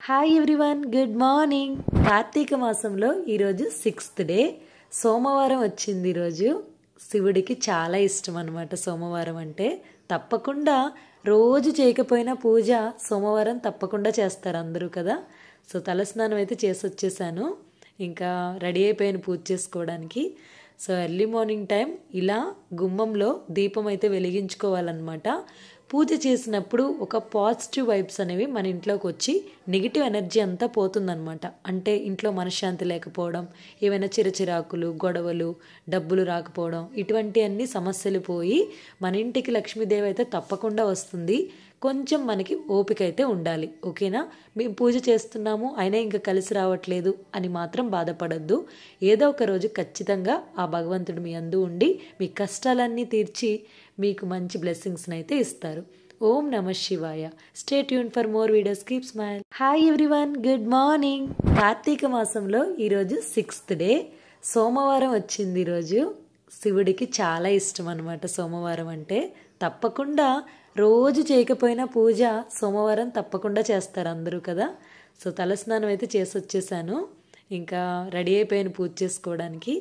Hi everyone, good morning. Karthika మాసంలో ఈరోజు 6th day, సోమవారం వచ్చింది. ఈరోజు శివుడికి చాలా ఇష్టం అనమాట సోమవారం అంటే. తప్పకుండా రోజు చేయకపోయినా పూజ సోమవారం తప్పకుండా చేస్తారు అందరూ కదా. సో తలస్నానం అయితే చేసి వచ్చేసాను, ఇంకా రెడీ అయిపోయాను పూజ చేసుకోవడానికి. సో ఎర్లీ మార్నింగ్ టైం ఇలా గుమ్మంలో దీపం అయితే వెలిగించుకోవాలన్నమాట. పూజ చేసినప్పుడు ఒక పాజిటివ్ వైబ్స్ అనేవి మన ఇంట్లోకి వచ్చి నెగిటివ్ ఎనర్జీ అంతా పోతుందన్నమాట. అంటే ఇంట్లో మనశ్శాంతి లేకపోవడం, ఏవైనా చిరచిరాకులు, గొడవలు, డబ్బులు రాకపోవడం, ఇటువంటి అన్ని సమస్యలు పోయి మన ఇంటికి లక్ష్మీదేవి అయితే తప్పకుండా వస్తుంది. కొంచెం మనకి ఓపిక అయితే ఉండాలి, ఓకేనా. మేము పూజ చేస్తున్నాము అయినా ఇంకా కలిసి రావట్లేదు అని మాత్రం బాధపడద్దు. ఏదో ఒక రోజు ఖచ్చితంగా ఆ భగవంతుడు మీ అందు ఉండి మీ కష్టాలన్నీ తీర్చి మీకు మంచి బ్లెస్సింగ్స్ని అయితే ఇస్తారు. ఓం నమ శివాయ. Stay tune for more videos. Keep smile. Hi everyone, good morning. Karthika మాసంలో ఈరోజు 6th డే, సోమవారం వచ్చింది. ఈరోజు శివుడికి చాలా ఇష్టం అనమాట సోమవారం అంటే. తప్పకుండా రోజు చేయకపోయినా పూజ సోమవారం తప్పకుండా చేస్తారు అందరూ కదా. సో తలస్నానం అయితే చేసి వచ్చేసాను, ఇంకా రెడీ అయిపోయాను పూజ చేసుకోవడానికి.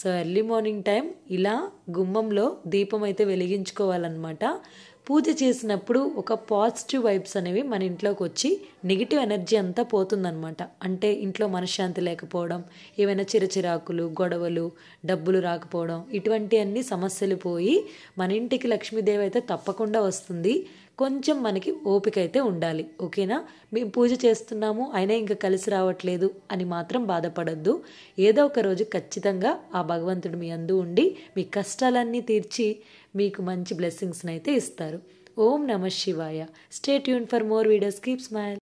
సో ఎర్లీ మార్నింగ్ టైం ఇలా గుమ్మంలో దీపం అయితే వెలిగించుకోవాలన్నమాట. పూజ చేసినప్పుడు ఒక పాజిటివ్ వైబ్స్ అనేవి మన ఇంట్లోకి వచ్చి నెగిటివ్ ఎనర్జీ అంతా పోతుందన్నమాట. అంటే ఇంట్లో మనశ్శాంతి లేకపోవడం, ఏవైనా చిరచిరాకులు, గొడవలు, డబ్బులు రాకపోవడం, ఇటువంటి అన్ని సమస్యలు పోయి మన ఇంటికి లక్ష్మీదేవి అయితే తప్పకుండా వస్తుంది. కొంచెం మనకి ఓపిక అయితే ఉండాలి, ఓకేనా. మేము పూజ చేస్తున్నాము అయినా ఇంకా కలిసి రావట్లేదు అని మాత్రం బాధపడద్దు. ఏదో ఒక రోజు ఖచ్చితంగా ఆ భగవంతుడు మీ అందు ఉండి మీ కష్టాలన్నీ తీర్చి మీకు మంచి బ్లెస్సింగ్స్ని అయితే ఇస్తారు. ఓం నమ శివాయ. Stay tune for more videos. Keep smile.